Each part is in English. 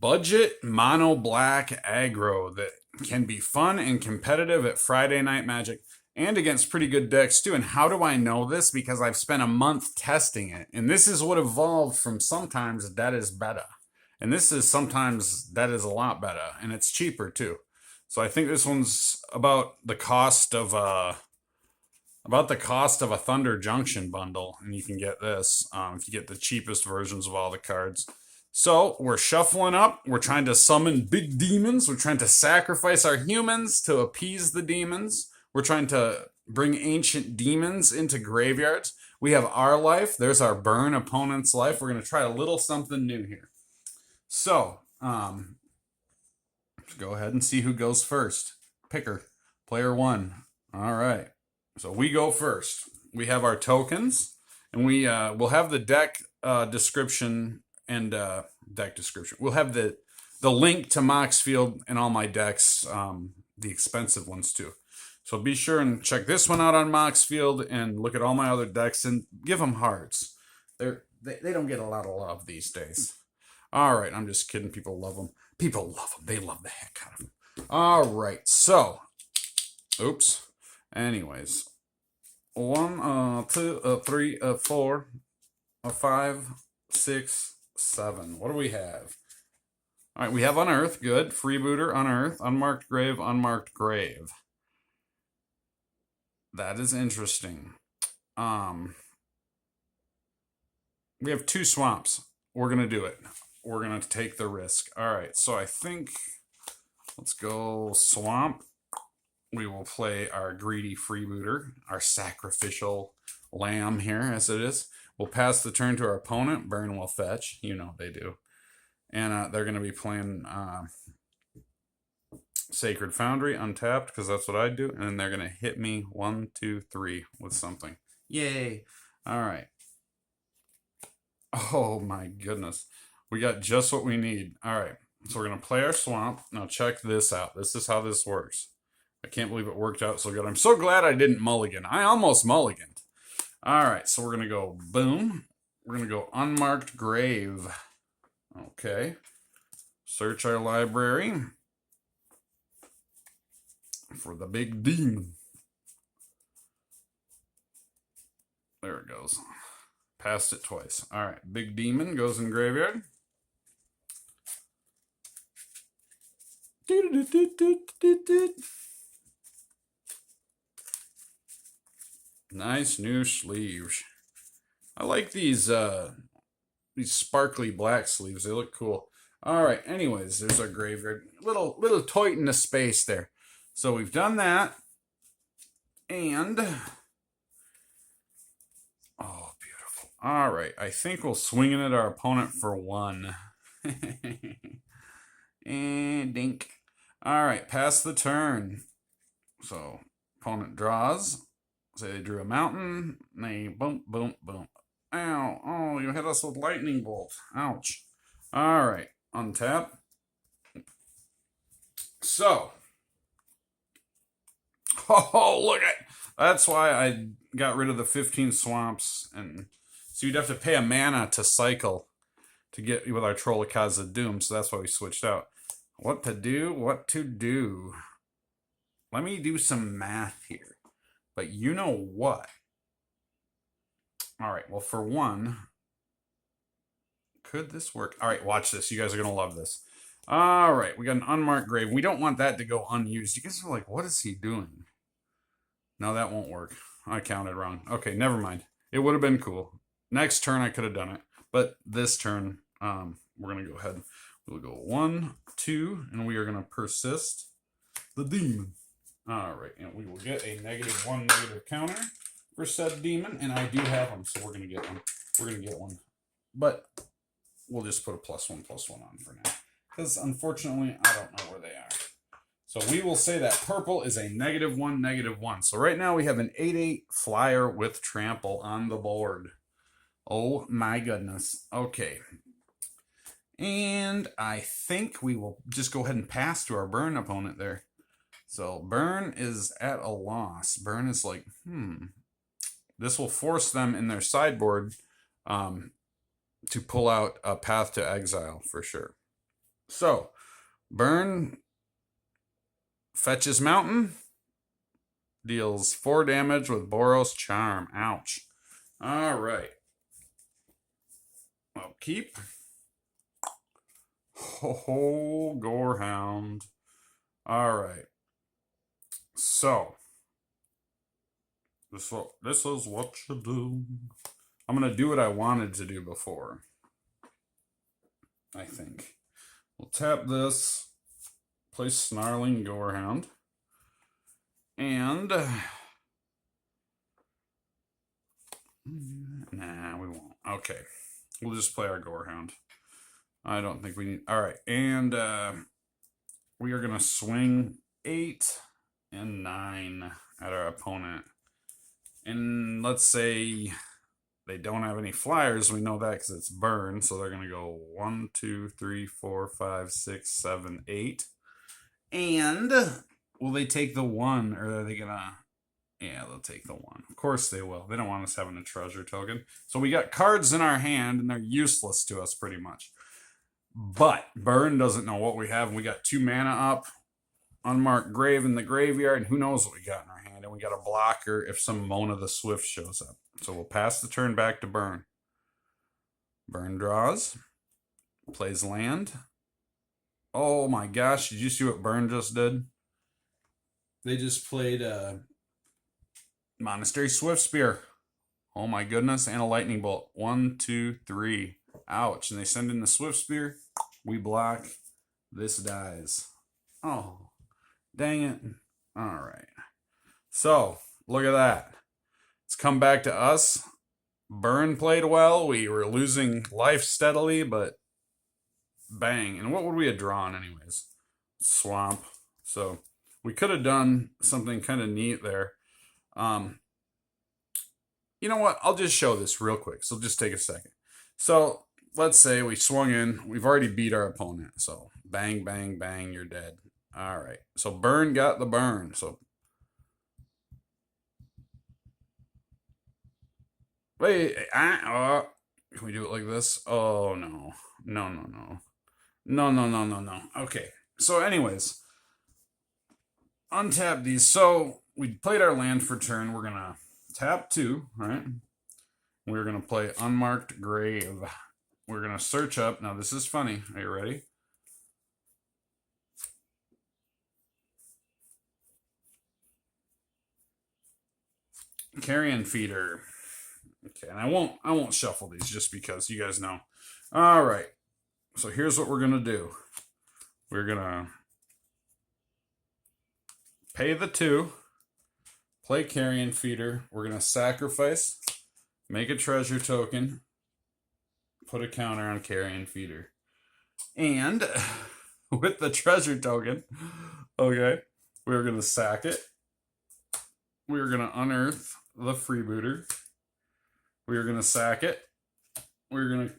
budget mono black aggro that can be fun and competitive at Friday Night Magic and against pretty good decks too. And how do I know this? Because I've spent a month testing it. And this is what evolved from sometimes that is better. And this is sometimes that is a lot better. And it's cheaper too. So I think this one's about the cost of a Thunder Junction bundle, and you can get this if you get the cheapest versions of all the cards. So we're shuffling up. We're trying to summon big demons. We're trying to sacrifice our humans to appease the demons. We're trying to bring ancient demons into graveyards. We have our life. There's our burn opponent's life. We're going to try a little something new here. So, let's go ahead and see who goes first. Picker, player one. All right. So we go first. We have our tokens, and we'll have the deck description and deck description. We'll have the link to Moxfield and all my decks, the expensive ones too. So be sure and check this one out on Moxfield and look at all my other decks and give them hearts. They don't get a lot of love these days. All right, I'm just kidding. People love them. People love them. They love the heck out of them. All right, so, oops. Anyways, 1, 2, 3, 4, 5, 6, 7. What do we have? All right, we have Unearth. Good. Freebooter, Unearth. Unmarked Grave, Unmarked Grave. That is interesting. We have 2 swamps. We're going to do it. We're going to take the risk. All right, so I think let's go swamp. We will play our greedy freebooter, our sacrificial lamb here, as it is. We'll pass the turn to our opponent. Burn will fetch. You know they do. And they're going to be playing Sacred Foundry, untapped, because that's what I do. And then they're going to hit me 1, 2, 3 with something. Yay. All right. Oh, my goodness. We got just what we need. All right. So we're going to play our swamp. Now check this out. This is how this works. I can't believe it worked out so good. I'm so glad I didn't mulligan. I almost mulliganed. All right, so we're going to go boom. We're going to go Unmarked Grave. Okay. Search our library for the big demon. There it goes. Passed it twice. All right, big demon goes in graveyard. Nice new sleeves. I like these sparkly black sleeves. They look cool. All right. Anyways, there's our graveyard. Little toit in the space there. So we've done that, and oh, beautiful. All right. I think we'll swing it at our opponent for 1. And dink. All right. Pass the turn. So opponent draws. Say they drew a mountain. They boom, boom, boom. Ow. Oh, you hit us with lightning bolt. Ouch. All right. Untap. So. Oh, look at. That's why I got rid of the 15 swamps. And so you'd have to pay a mana to cycle to get with our Troll of Kaza Doom. So that's why we switched out. What to do? What to do? Let me do some math here. But you know what? All right, well, for one, could this work? All right, watch this. You guys are going to love this. All right, we got an Unmarked Grave. We don't want that to go unused. You guys are like, what is he doing? No, that won't work. I counted wrong. Okay, never mind. It would have been cool. Next turn, I could have done it. But this turn, we're going to go ahead. We'll go 1, 2, and we are going to persist the demon. All right, and we will get a -1 negative counter for said demon, and I do have them, so we're going to get one. We're going to get one. But we'll just put a +1/+1 on for now, because unfortunately, I don't know where they are. So we will say that purple is a -1, -1. So right now we have an 8/8 flyer with trample on the board. Oh my goodness. Okay. And I think we will just go ahead and pass to our burn opponent there. So burn is at a loss. Burn is like, This will force them in their sideboard to pull out a Path to Exile for sure. So, burn fetches mountain, deals 4 damage with Boros Charm. Ouch. All right. Upkeep. Ho, Gorehound. All right. So, this is what you do. I'm going to do what I wanted to do before, I think. We'll tap this, play Snarling Gorehound, and nah, we won't. Okay, we'll just play our Gorehound. I don't think we need. All right, and we are gonna swing 8 and 9 at our opponent, and let's say they don't have any flyers. We know that because it's burn, so they're gonna go 1, 2, 3, 4, 5, 6, 7, 8. And will they take the 1, or are they gonna? Yeah, they'll take the 1. Of course they will. They don't want us having a treasure token. So we got cards in our hand, and they're useless to us pretty much. But burn doesn't know what we have, and we got 2 mana up, unmarked grave in the graveyard, and who knows what we got in our hand. And we got a blocker if some Mona the Swift shows up. So we'll pass the turn back to burn. Burn draws, plays land. Oh my gosh, did you see what burn just did? They just played Monastery Swift Spear. Oh my goodness, and a lightning bolt. 1, 2, 3. Ouch. And they send in the Swift Spear. We block. This dies. Oh, dang it. All right. So, look at that. It's come back to us. Burn played well. We were losing life steadily, but bang. And what would we have drawn anyways? Swamp. So, we could have done something kind of neat there. You know what? I'll just show this real quick. So just take a second. So let's say we swung in. We've already beat our opponent. So bang, bang, bang, you're dead. All right. So burn got the burn. So wait, can we do it like this? Oh no. No, no, no. No, no, no, no, no. Okay. So anyways, untap these. So we played our land for turn. We're gonna tap 2, right? We're gonna play Unmarked Grave. We're gonna search up. Now this is funny. Are you ready? Carrion Feeder. Okay, and I won't shuffle these just because you guys know. All right. So here's what we're gonna do. We're gonna pay the 2. Play Carrion Feeder. We're going to sacrifice, make a treasure token, put a counter on Carrion Feeder. And with the treasure token, okay, we're going to sack it. We're going to unearth the freebooter. We're going to sack it. We're going to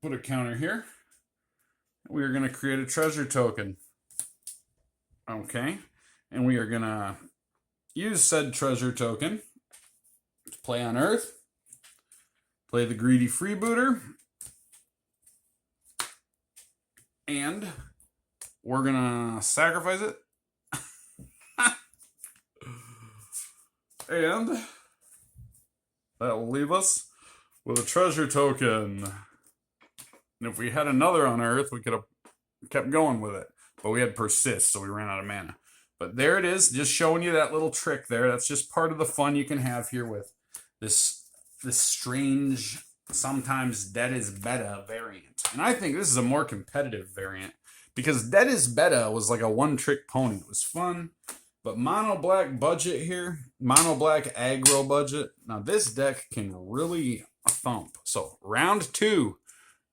put a counter here. We're going to create a treasure token. Okay, and we are going to use said treasure token to play Unearth, play the greedy freebooter, and we're gonna sacrifice it. And that will leave us with a treasure token. And if we had another Unearth, we could have kept going with it. But we had Persist, so we ran out of mana. But there it is, just showing you that little trick there. That's just part of the fun you can have here with this strange, sometimes Dead is Beta variant. And I think this is a more competitive variant because Dead is Beta was like a one-trick pony. It was fun, but mono black budget here, mono black aggro budget. Now this deck can really thump. So round 2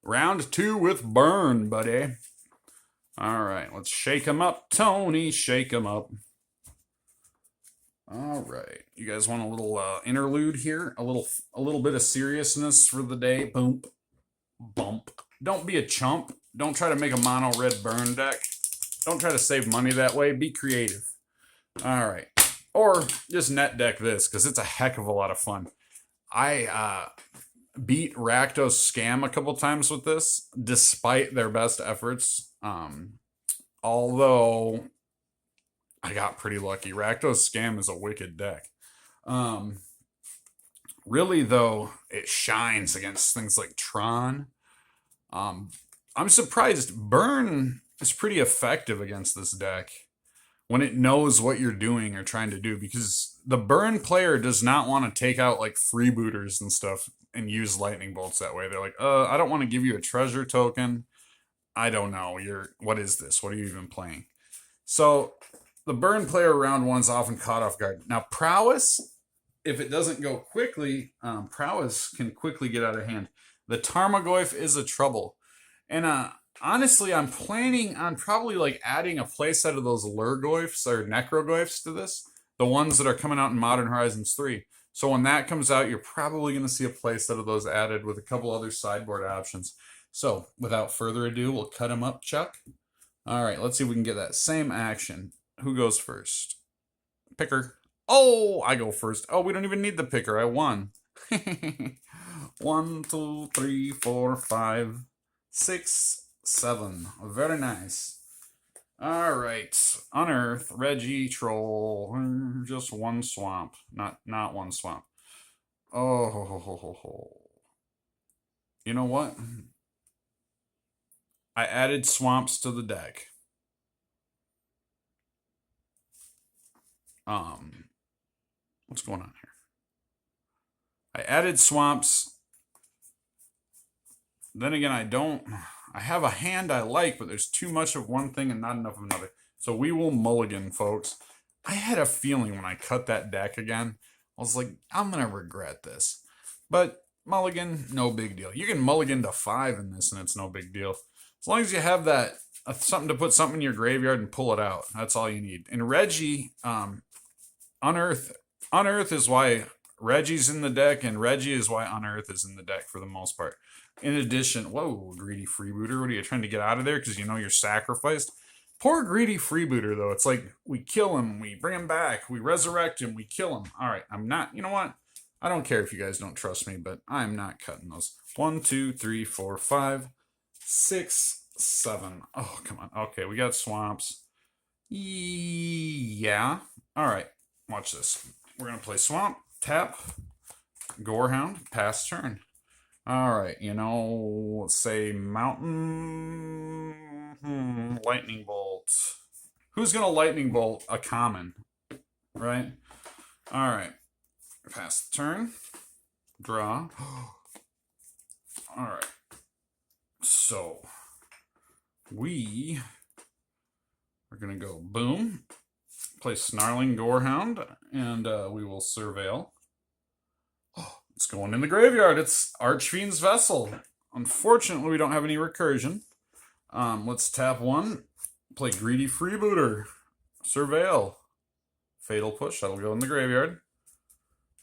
with burn, buddy. All right, let's shake him up, Tony. Shake him up. All right, you guys want a little interlude here? A little bit of seriousness for the day. Boom, bump. Don't be a chump. Don't try to make a mono red burn deck. Don't try to save money that way. Be creative. All right, or just net deck this because it's a heck of a lot of fun. I beat Rakdos Scam a couple times with this, despite their best efforts. Although I got pretty lucky. Rakdos Scam is a wicked deck. Really, though, it shines against things like Tron. I'm surprised Burn is pretty effective against this deck when it knows what you're doing or trying to do, because the Burn player does not want to take out like freebooters and stuff and use lightning bolts that way. They're like, I don't want to give you a treasure token. I don't know. What is this? What are you even playing? So the Burn player round one's often caught off guard. Now Prowess, if it doesn't go quickly, Prowess can quickly get out of hand. The Tarmogoyf is a trouble. And honestly, I'm planning on probably like adding a playset of those Lurgoyfs or Necrogoyfs to this. The ones that are coming out in Modern Horizons 3. So when that comes out, you're probably going to see a playset of those added with a couple other sideboard options. So without further ado, we'll cut them up, Chuck. All right, let's see if we can get that same action. Who goes first? Picker. Oh, I go first. Oh, we don't even need the picker. I won. 1, 2, 3, 4, 5, 6, 7. Very nice. All right. Unearth, Reggie, Troll. Just one swamp. Not one swamp. Oh. You know what? I added swamps to the deck. What's going on here? I added swamps. Then again, I have a hand I like, but there's too much of one thing and not enough of another. So we will mulligan, folks. I had a feeling when I cut that deck again, I was like, I'm going to regret this. But mulligan, no big deal. You can mulligan to 5 in this, and it's no big deal. As long as you have that, something to put something in your graveyard and pull it out. That's all you need. And Reggie, Unearth is why Reggie's in the deck, and Reggie is why Unearth is in the deck for the most part. In addition, whoa, greedy freebooter. What are you trying to get out of there because you know you're sacrificed? Poor greedy freebooter, though. It's like we kill him, we bring him back, we resurrect him, we kill him. All right, I'm not, you know what? I don't care if you guys don't trust me, but I'm not cutting those. 1, 2, 3, 4, 5, 6, 7. Oh, come on. Okay, we got swamps. Yeah. All right, watch this. We're going to play swamp, tap, Gorehound, pass turn. All right, let's say mountain, lightning bolt. Who's going to lightning bolt a common, right? All right, pass the turn, draw. All right, so we are going to go boom, play Snarling Gorehound, and we will surveil. It's going in the graveyard. It's Archfiend's Vessel. Unfortunately, we don't have any recursion. Let's tap 1. Play Greedy Freebooter. Surveil. Fatal Push. That'll go in the graveyard.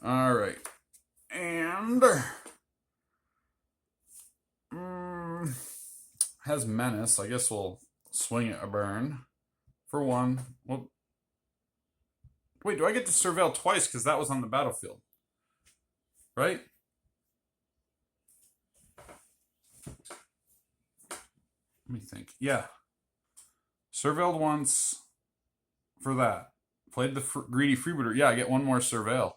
Alright. And... has Menace. I guess we'll swing it a burn. For 1. Well, wait, do I get to surveil twice? Because that was on the battlefield. Right? Let me think. Yeah. Surveilled once for that. Played the greedy freebooter. Yeah, I get 1 more surveil.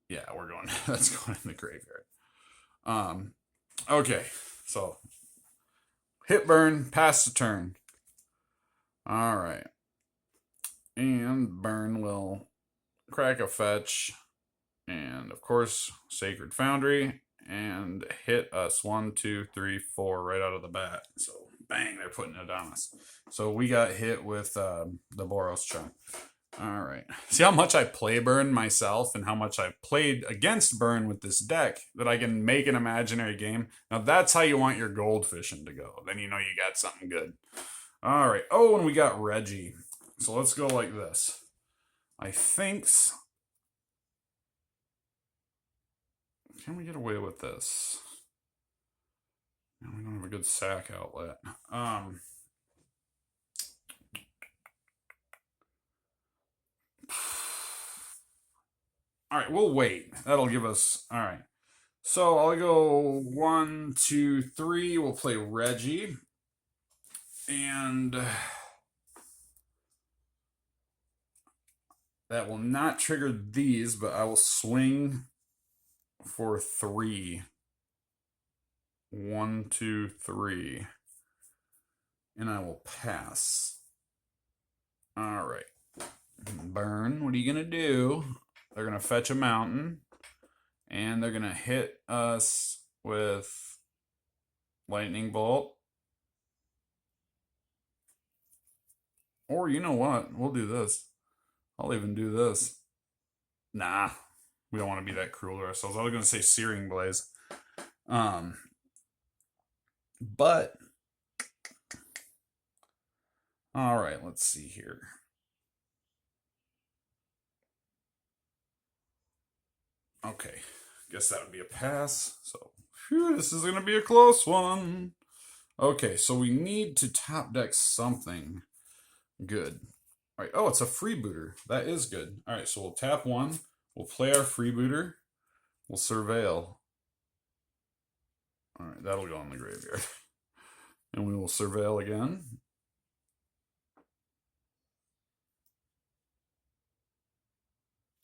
Yeah, we're going. That's going in the graveyard. Okay. So hit burn, pass the turn. All right. And burn will crack a fetch. And of course, Sacred Foundry, and hit us 1, 2, 3, 4 right out of the bat. So bang, they're putting it on us. So we got hit with the Boros Chunk. All right. See how much I play burn myself and how much I've played against burn with this deck that I can make an imaginary game. Now that's how you want your gold fishing to go. Then you know you got something good. All right. Oh, and we got Reggie. So let's go like this. I think... Can we get away with this? We don't have a good sack outlet. All right, we'll wait. That'll give us... All right. So I'll go 1, 2, 3. We'll play Reggie. And that will not trigger these, but I will swing for 3. 1, 2, 3. And I will pass. All right. Burn. What are you going to do? They're going to fetch a mountain. And they're going to hit us with lightning bolt. Or you know what? We'll do this. I'll even do this. Nah. We don't want to be that cruel to ourselves. I was going to say Searing Blaze. But all right, let's see here. Okay, guess that would be a pass. So, whew, this is going to be a close one. Okay, so we need to top deck something good. All right, oh, it's a freebooter. That is good. All right, so we'll tap 1. We'll play our freebooter. We'll surveil. All right, that'll go in the graveyard. And we will surveil again.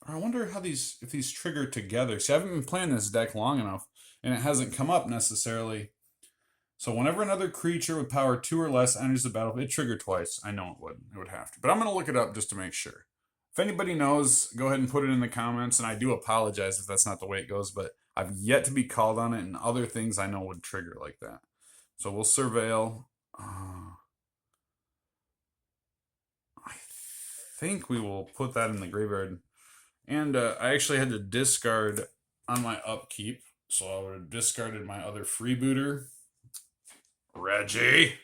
I wonder how if these trigger together. See, I haven't been playing this deck long enough, and it hasn't come up necessarily. So whenever another creature with power 2 or less enters the battlefield, it triggered twice. I know it would. It would have to. But I'm going to look it up just to make sure. If anybody knows, go ahead and put it in the comments. And I do apologize if that's not the way it goes, but I've yet to be called on it, and other things I know would trigger like that. So we'll surveil. I think we will put that in the graveyard. And I actually had to discard on my upkeep. So I would have discarded my other freebooter. Reggie.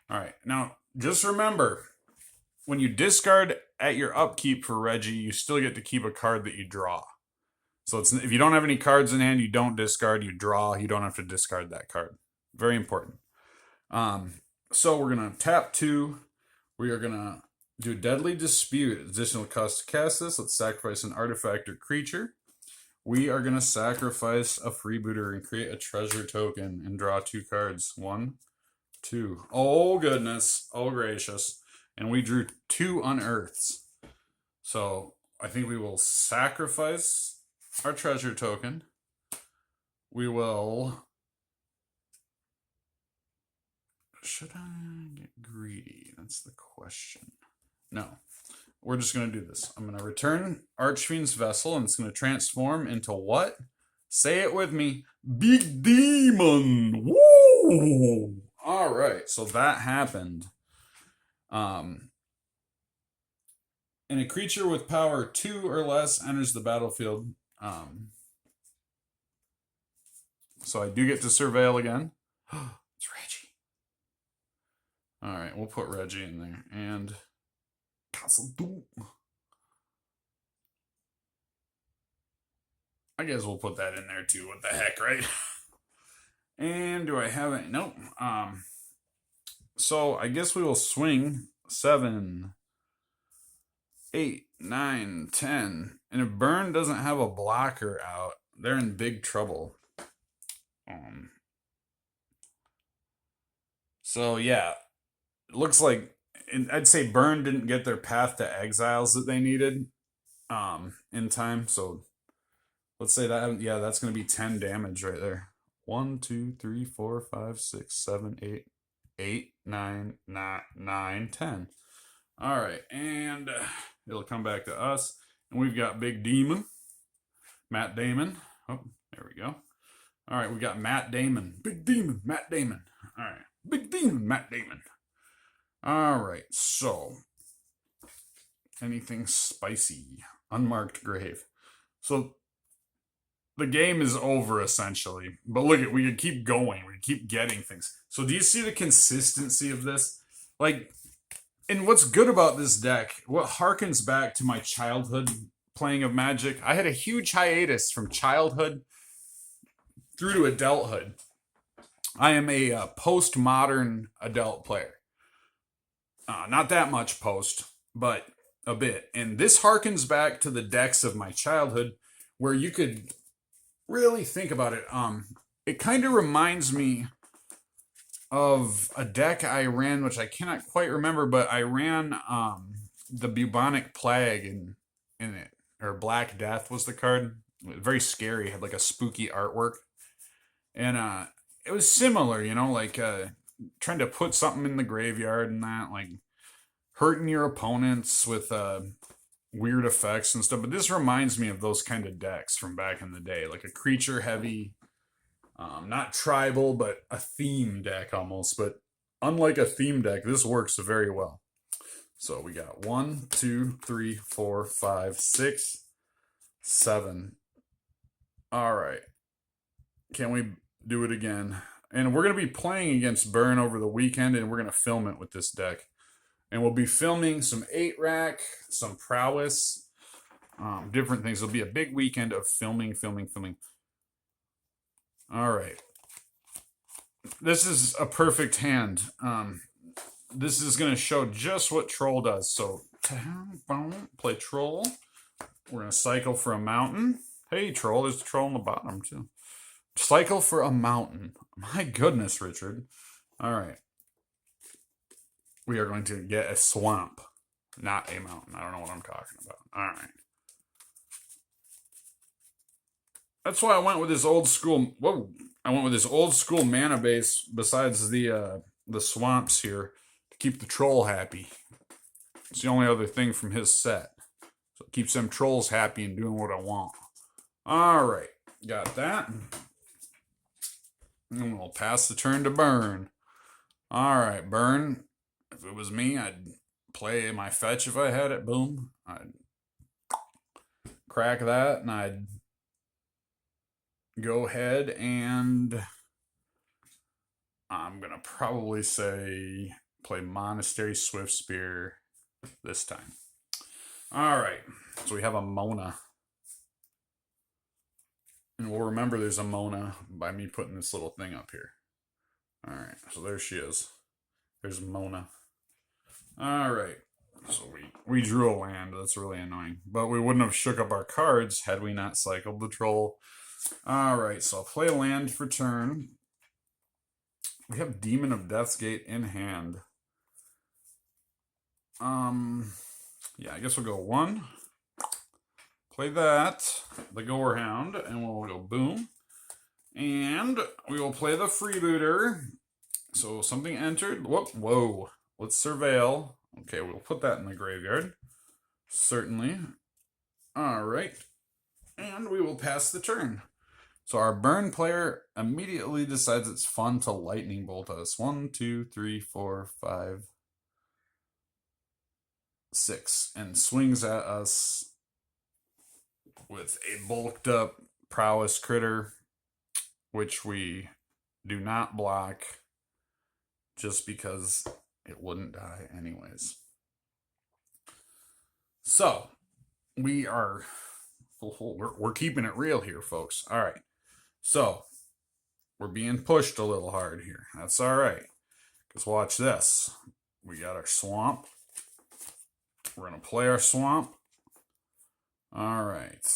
All right. Now, just remember, when you discard at your upkeep for Reggie, you still get to keep a card that you draw. So if you don't have any cards in hand, you don't discard, you draw. You don't have to discard that card. Very important. So we're going to tap 2. We are going to do Deadly Dispute. Additional cost to cast this. Let's sacrifice an artifact or creature. We are going to sacrifice a freebooter and create a treasure token and draw 2 cards. 1, 2. Oh, goodness. Oh, gracious. And we drew 2 unearths. So I think we will sacrifice our treasure token. We will... Should I get greedy? That's the question. No. We're just going to do this. I'm going to return Archfiend's Vessel, and it's going to transform into what? Say it with me. Big Demon! Woo! All right, so that happened. And a creature with power 2 or less enters the battlefield. So I do get to surveil again. It's Reggie. All right, we'll put Reggie in there. And Castle Doom. I guess we'll put that in there too. What the heck, right? And do I have it? Nope. So I guess we will swing 7, 8, 9, 10. And if Burn doesn't have a blocker out, they're in big trouble. So yeah, it looks like I'd say Burn didn't get their Path to Exiles that they needed in time. So let's say that, yeah, that's going to be 10 damage right there. 1, 2, 3, 4, 5, 6, 7, 8, 9, 10. All right, and it'll come back to us. And we've got Big Demon, Matt Damon. Oh, there we go. All right, we got Matt Damon. Big Demon, Matt Damon. All right, Big Demon, Matt Damon. All right, so anything spicy? Unmarked Grave. So the game is over essentially. But look at, we could keep going. We could keep getting things. So do you see the consistency of this? Like, and what's good about this deck, what harkens back to my childhood playing of Magic, I had a huge hiatus from childhood through to adulthood. I am a postmodern adult player. Not that much post, but a bit. And this harkens back to the decks of my childhood where you could really think about it, it kind of reminds me of a deck I ran, which I cannot quite remember, but I ran the bubonic plague in it, or Black Death was the card. Very scary, had like a spooky artwork, and it was similar, you know, like trying to put something in the graveyard and that, like hurting your opponents with weird effects and stuff. But this reminds me of those kind of decks from back in the day, like a creature heavy, not tribal, but a theme deck almost. But unlike a theme deck, this works very well. So we got 1, 2, 3, 4, 5, 6, 7. All right. Can we do it again? And we're going to be playing against Burn over the weekend, and we're going to film it with this deck. And we'll be filming some 8-rack, some prowess, different things. It'll be a big weekend of filming. All right. This is a perfect hand. This is going to show just what Troll does. So, play Troll. We're going to cycle for a mountain. Hey, Troll. There's a Troll on the bottom, too. Cycle for a mountain. My goodness, Richard. All right. We are going to get a swamp, not a mountain. I don't know what I'm talking about. All right. That's why I went with this old school. Whoa! I went with this old school mana base. Besides the swamps here, to keep the troll happy. It's the only other thing from his set, so it keeps them trolls happy and doing what I want. All right, got that. And we'll pass the turn to Burn. All right, Burn. If it was me, I'd play my fetch if I had it. Boom. I'd crack that, and I'd go ahead and I'm going to probably say play Monastery Swiftspear this time. All right. So we have a Mona. And we'll remember there's a Mona by me putting this little thing up here. All right. So there she is. There's Mona. All right. So we drew a land. That's really annoying. But we wouldn't have shook up our cards had we not cycled the troll. All right. So I'll play a land for turn. We have Demon of Death's Gate in hand. Yeah, I guess we'll go 1. Play that, the Gorehound, and we'll go boom. And we will play the Freebooter. So something entered. Whoa. Let's surveil. Okay, we'll put that in the graveyard. Certainly. All right. And we will pass the turn. So our Burn player immediately decides it's fun to Lightning Bolt us. 1, 2, 3, 4, 5, 6. And swings at us with a bulked up prowess critter, which we do not block just because it wouldn't die anyways. So we're keeping it real here, folks. All right. So we're being pushed a little hard here. That's all right. Because watch this. We got our swamp. We're going to play our swamp. All right.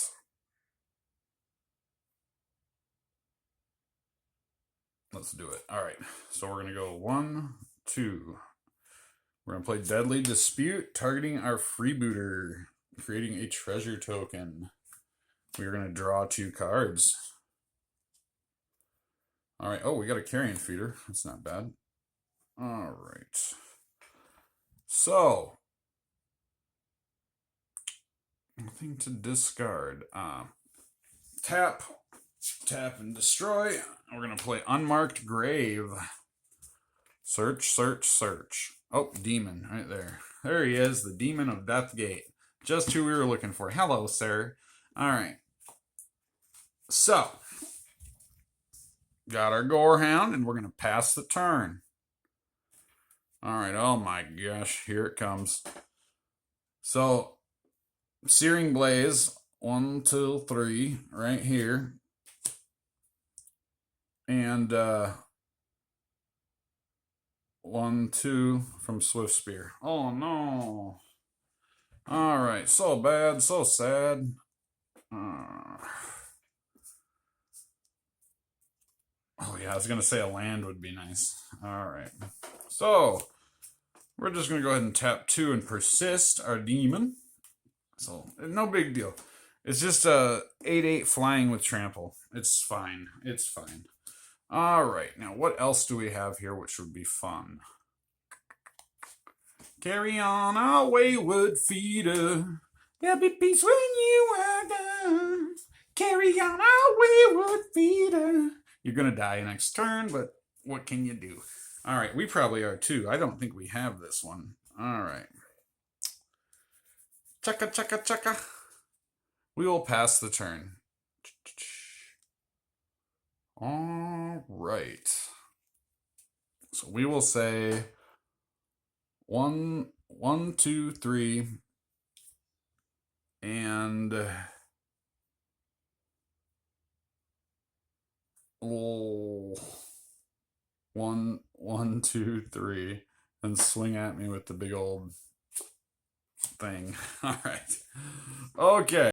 Let's do it. All right. So we're going to go 1, 2. We're going to play Deadly Dispute, targeting our Freebooter, creating a treasure token. We're going to draw 2 cards. All right. Oh, we got a Carrion Feeder. That's not bad. All right. So, nothing to discard. Tap, and destroy. We're going to play Unmarked Grave. Search. Oh, Demon right there. There he is, the Demon of Death Gate. Just who we were looking for. Hello, sir. All right. So, got our Gorehound, and we're going to pass the turn. All right. Oh, my gosh. Here it comes. So, Searing Blaze, 1, 2, 3, right here. And 1, 2 from Swiftspear. Oh no. All right, so bad, so sad. Oh yeah, I was gonna say a land would be nice. All right, so we're just gonna go ahead and tap 2 and persist our demon. So no big deal. It's just a 8/8 flying with trample. It's fine. It's fine. All right, now what else do we have here which would be fun? Carry on our wayward feeder. There'll be peace when you are gone. Carry on our wayward feeder. You're gonna die next turn, but what can you do? All right, we probably are too. I don't think we have this one. All right. Chaka, chaka, chaka. We will pass the turn. All right. So we will say 1, 1, 2, 3, and oh, 1, 1, 2, 3, and swing at me with the big old thing. All right. Okay.